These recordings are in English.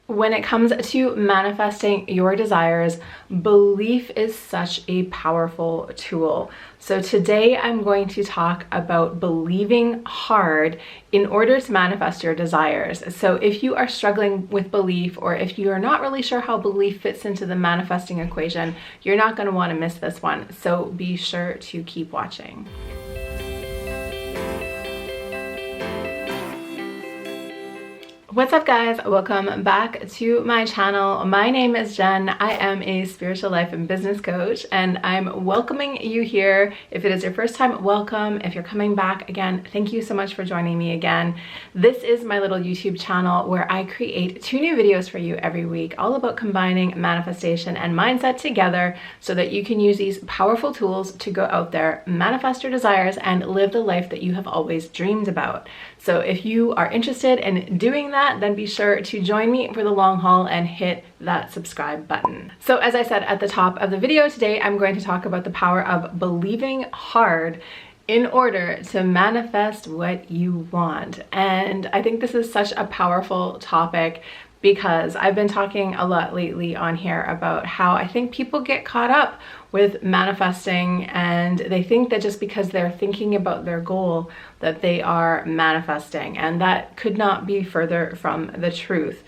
When it comes to manifesting your desires, belief is such a powerful tool. So today I'm going to talk about believing hard in order to manifest your desires. So if you are struggling with belief, or if you are not really sure how belief fits into the manifesting equation, you're not going to want to miss this one. So be sure to keep watching. What's up, guys? Welcome back to my channel. My name is Jen. I am a spiritual life and business coach, and I'm welcoming you here. If it is your first time, welcome. If you're coming back again, thank you so much for joining me again. This is my little YouTube channel where I create 2 new videos for you every week, all about combining manifestation and mindset together so that you can use these powerful tools to go out there, manifest your desires, and live the life that you have always dreamed about. So if you are interested in doing that, then be sure to join me for the long haul and hit that subscribe button. So as I said at the top of the video today, I'm going to talk about the power of believing hard in order to manifest what you want. And I think this is such a powerful topic because I've been talking a lot lately on here about how I think people get caught up with manifesting, and they think that just because they're thinking about their goal that they are manifesting, and that could not be further from the truth.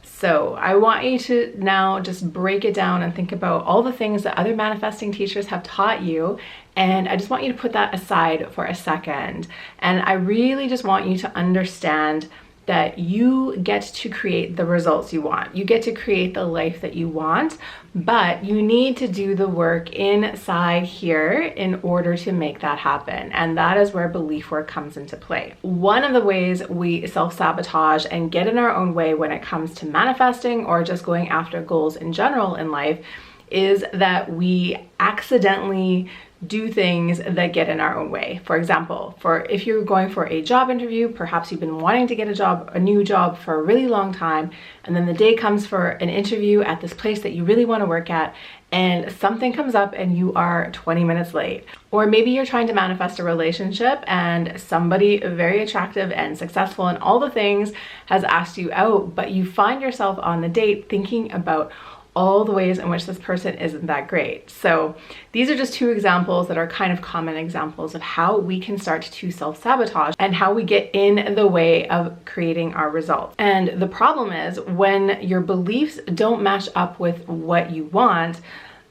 So I want you to now just break it down and think about all the things that other manifesting teachers have taught you, and I just want you to put that aside for a second. And I really just want you to understand that you get to create the results you want. You get to create the life that you want, but you need to do the work inside here in order to make that happen. And that is where belief work comes into play. One of the ways we self-sabotage and get in our own way when it comes to manifesting or just going after goals in general in life is that we accidentally do things that get in our own way. For example, if you're going for a job interview, perhaps you've been wanting to get a new job for a really long time, and then the day comes for an interview at this place that you really want to work at, and something comes up and you are 20 minutes late. Or maybe you're trying to manifest a relationship and somebody very attractive and successful and all the things has asked you out, but you find yourself on the date thinking about all the ways in which this person isn't that great. So these are just 2 examples that are kind of common examples of how we can start to self-sabotage and how we get in the way of creating our results. And the problem is when your beliefs don't match up with what you want,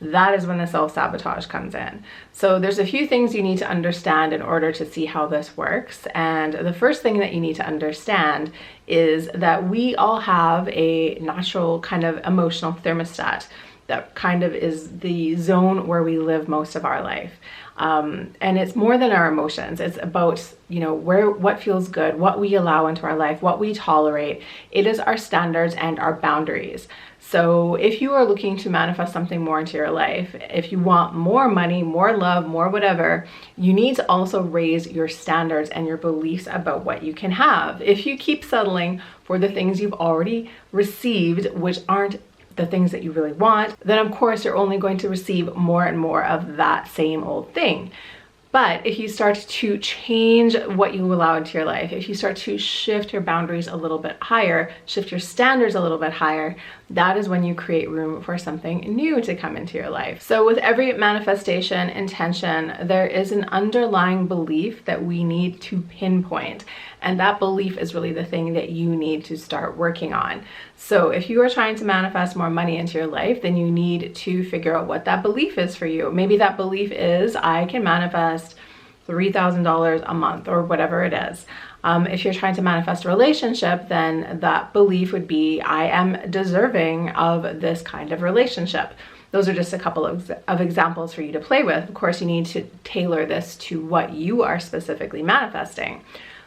that is when the self-sabotage comes in. So there's a few things you need to understand in order to see how this works. And the first thing that you need to understand is that we all have a natural kind of emotional thermostat that kind of is the zone where we live most of our life. And it's more than our emotions. It's about, what feels good, what we allow into our life, what we tolerate. It is our standards and our boundaries. So if you are looking to manifest something more into your life, if you want more money, more love, more whatever, you need to also raise your standards and your beliefs about what you can have. If you keep settling for the things you've already received, which aren't the things that you really want, then of course you're only going to receive more and more of that same old thing. But if you start to change what you allow into your life, if you start to shift your boundaries a little bit higher, shift your standards a little bit higher, that is when you create room for something new to come into your life. So with every manifestation intention, there is an underlying belief that we need to pinpoint. And that belief is really the thing that you need to start working on. So if you are trying to manifest more money into your life, then you need to figure out what that belief is for you. Maybe that belief is, I can manifest $3,000 a month or whatever it is. If you're trying to manifest a relationship, then that belief would be, I am deserving of this kind of relationship. Those are just a couple of examples for you to play with. Of course, you need to tailor this to what you are specifically manifesting.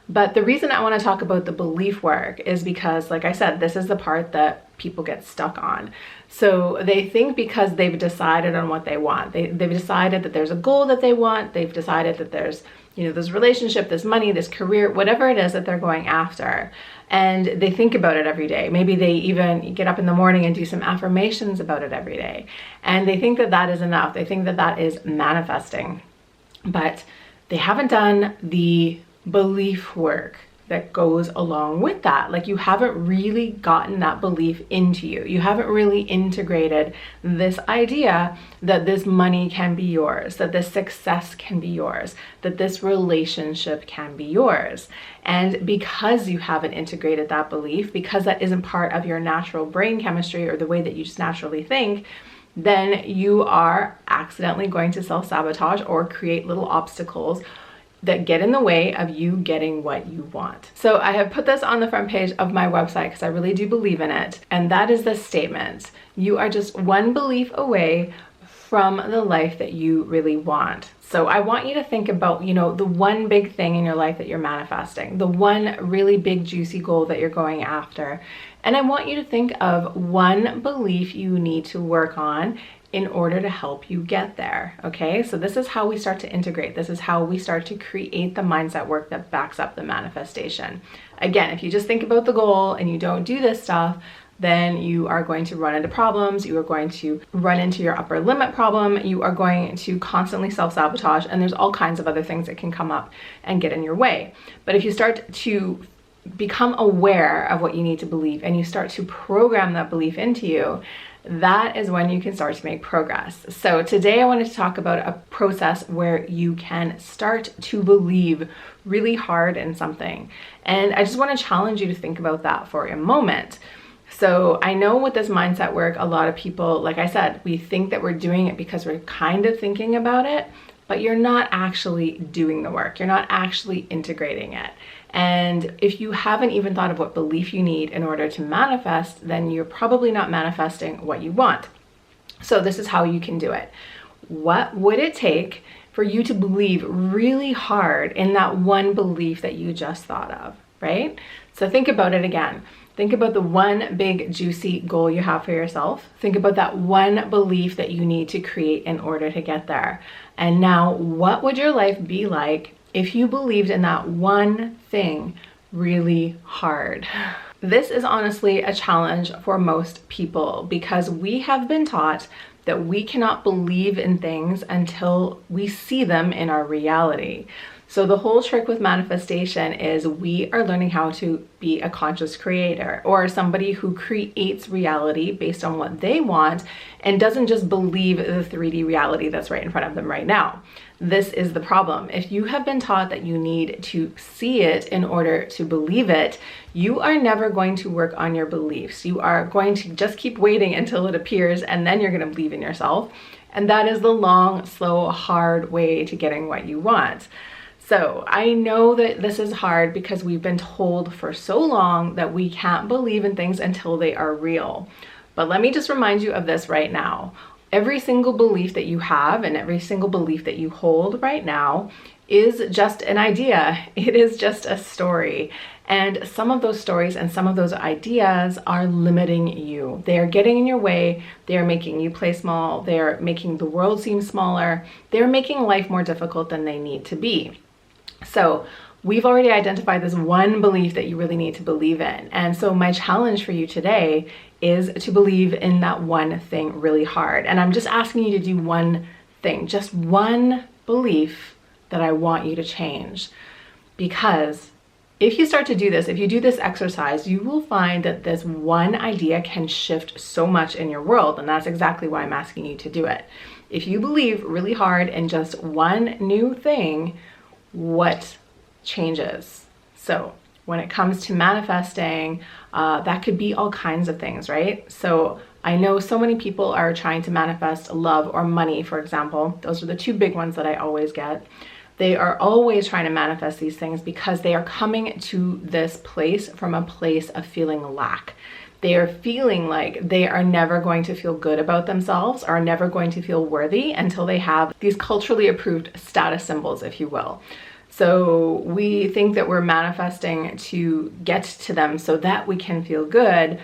But the reason I want to talk about the belief work is because, like I said, this is the part that people get stuck on. So they think because they've decided on what they want, they've decided that there's a goal that they want, they've decided that there's, this relationship, this money, this career, whatever it is that they're going after. And they think about it every day. Maybe they even get up in the morning and do some affirmations about it every day. And they think that that is enough. They think that that is manifesting. But they haven't done the belief work that goes along with that. Like, you haven't really gotten that belief into you. You haven't really integrated this idea that this money can be yours, that this success can be yours, that this relationship can be yours. And because you haven't integrated that belief, because that isn't part of your natural brain chemistry or the way that you just naturally think, then you are accidentally going to self-sabotage or create little obstacles that get in the way of you getting what you want. So I have put this on the front page of my website because I really do believe in it. And that is this statement: you are just one belief away from the life that you really want. So I want you to think about, the one big thing in your life that you're manifesting, the one really big juicy goal that you're going after. And I want you to think of one belief you need to work on in order to help you get there, okay? So this is how we start to integrate. This is how we start to create the mindset work that backs up the manifestation. Again, if you just think about the goal and you don't do this stuff, then you are going to run into problems. You are going to run into your upper limit problem. You are going to constantly self-sabotage, and there's all kinds of other things that can come up and get in your way. But if you start to become aware of what you need to believe and you start to program that belief into you, that is when you can start to make progress. So today I wanted to talk about a process where you can start to believe really hard in something. And I just want to challenge you to think about that for a moment. So I know with this mindset work, a lot of people, like I said, we think that we're doing it because we're kind of thinking about it, but you're not actually doing the work. You're not actually integrating it. And if you haven't even thought of what belief you need in order to manifest, then you're probably not manifesting what you want. So this is how you can do it. What would it take for you to believe really hard in that one belief that you just thought of, right? So think about it again. Think about the one big juicy goal you have for yourself. Think about that one belief that you need to create in order to get there. And now, what would your life be like if you believed in that one thing really hard? This is honestly a challenge for most people because we have been taught that we cannot believe in things until we see them in our reality. So the whole trick with manifestation is we are learning how to be a conscious creator, or somebody who creates reality based on what they want and doesn't just believe the 3D reality that's right in front of them right now. This is the problem. If you have been taught that you need to see it in order to believe it, you are never going to work on your beliefs. You are going to just keep waiting until it appears, and then you're going to believe in yourself. And that is the long, slow, hard way to getting what you want. So I know that this is hard because we've been told for so long that we can't believe in things until they are real. But let me just remind you of this right now. Every single belief that you have and every single belief that you hold right now is just an idea. It is just a story. And some of those stories and some of those ideas are limiting you. They are getting in your way. They are making you play small. They're making the world seem smaller. They're making life more difficult than they need to be. So we've already identified this one belief that you really need to believe in. And so my challenge for you today is to believe in that one thing really hard. And I'm just asking you to do one thing, just one belief that I want you to change. Because if you start to do this, if you do this exercise, you will find that this one idea can shift so much in your world. And that's exactly why I'm asking you to do it. If you believe really hard in just one new thing, what changes? So when it comes to manifesting, that could be all kinds of things, right? So I know so many people are trying to manifest love or money, for example. Those are the two big ones that I always get. They are always trying to manifest these things because they are coming to this place from a place of feeling lack. They are feeling like they are never going to feel good about themselves, are never going to feel worthy until they have these culturally approved status symbols, if you will. So we think that we're manifesting to get to them so that we can feel good.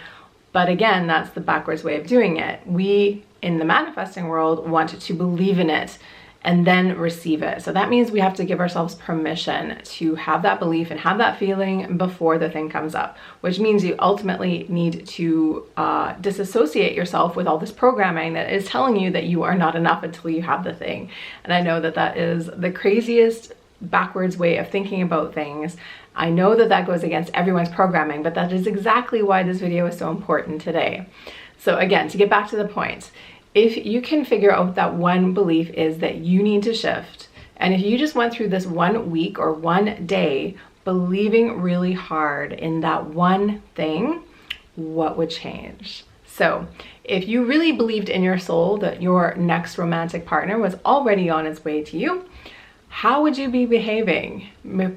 But again, that's the backwards way of doing it. We, in the manifesting world, want to believe in it and then receive it. So that means we have to give ourselves permission to have that belief and have that feeling before the thing comes up, which means you ultimately need to disassociate yourself with all this programming that is telling you that you are not enough until you have the thing. And I know that that is the craziest backwards way of thinking about things. I know that that goes against everyone's programming, but that is exactly why this video is so important today. So again, to get back to the point, if you can figure out what that one belief is that you need to shift, and if you just went through this 1 week or 1 day believing really hard in that one thing, what would change? So if you really believed in your soul that your next romantic partner was already on its way to you, how would you be behaving?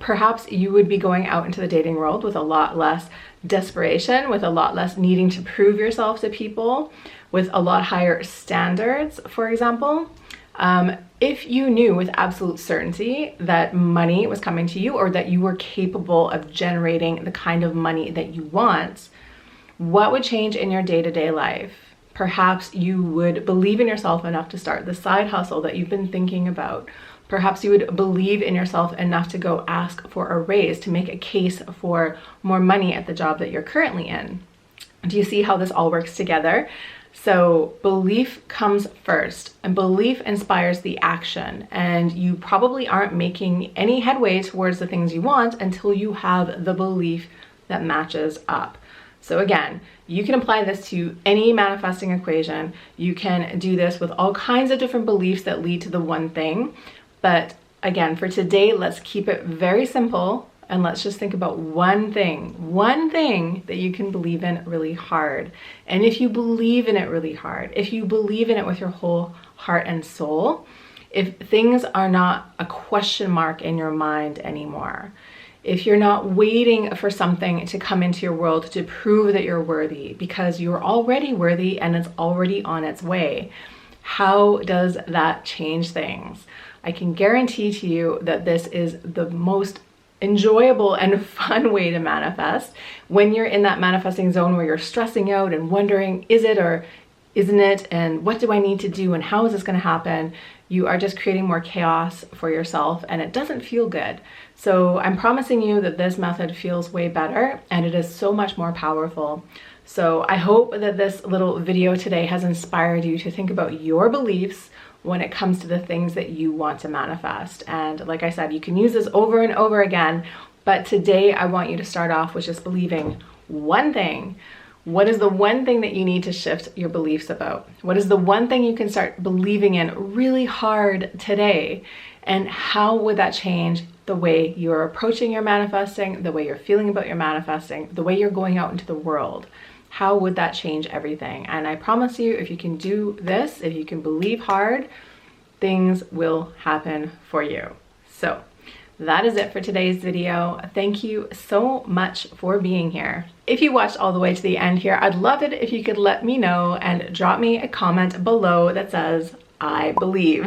Perhaps you would be going out into the dating world with a lot less desperation, with a lot less needing to prove yourself to people, with a lot higher standards, for example. If you knew with absolute certainty that money was coming to you, or that you were capable of generating the kind of money that you want, what would change in your day-to-day life? Perhaps you would believe in yourself enough to start the side hustle that you've been thinking about. Perhaps you would believe in yourself enough to go ask for a raise, to make a case for more money at the job that you're currently in. Do you see how this all works together? So belief comes first, and belief inspires the action, and you probably aren't making any headway towards the things you want until you have the belief that matches up. So again, you can apply this to any manifesting equation. You can do this with all kinds of different beliefs that lead to the one thing. But again, for today, let's keep it very simple, and let's just think about one thing that you can believe in really hard. And if you believe in it really hard, if you believe in it with your whole heart and soul, if things are not a question mark in your mind anymore, if you're not waiting for something to come into your world to prove that you're worthy, because you're already worthy and it's already on its way, how does that change things? I can guarantee to you that this is the most enjoyable and fun way to manifest. When you're in that manifesting zone where you're stressing out and wondering, is it or isn't it, and what do I need to do, and how is this going to happen, you are just creating more chaos for yourself, and it doesn't feel good. So I'm promising you that this method feels way better, and it is so much more powerful. So I hope that this little video today has inspired you to think about your beliefs when it comes to the things that you want to manifest. And like I said, you can use this over and over again, but today I want you to start off with just believing one thing. What is the one thing that you need to shift your beliefs about? What is the one thing you can start believing in really hard today? And how would that change the way you're approaching your manifesting, the way you're feeling about your manifesting, the way you're going out into the world? How would that change everything? And I promise you, if you can do this, if you can believe hard, things will happen for you. So that is it for today's video. Thank you so much for being here. If you watched all the way to the end here, I'd love it if you could let me know and drop me a comment below that says, I believe.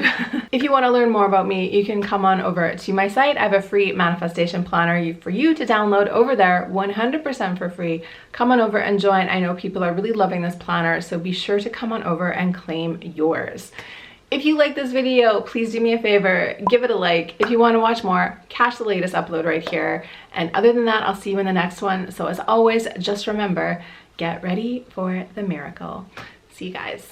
If you want to learn more about me, you can come on over to my site. I have a free manifestation planner for you to download over there, 100% for free. Come on over and join. I know people are really loving this planner, so be sure to come on over and claim yours. If you like this video, please do me a favor, give it a like. If you want to watch more, catch the latest upload right here. And other than that, I'll see you in the next one. So as always, just remember, get ready for the miracle. See you guys.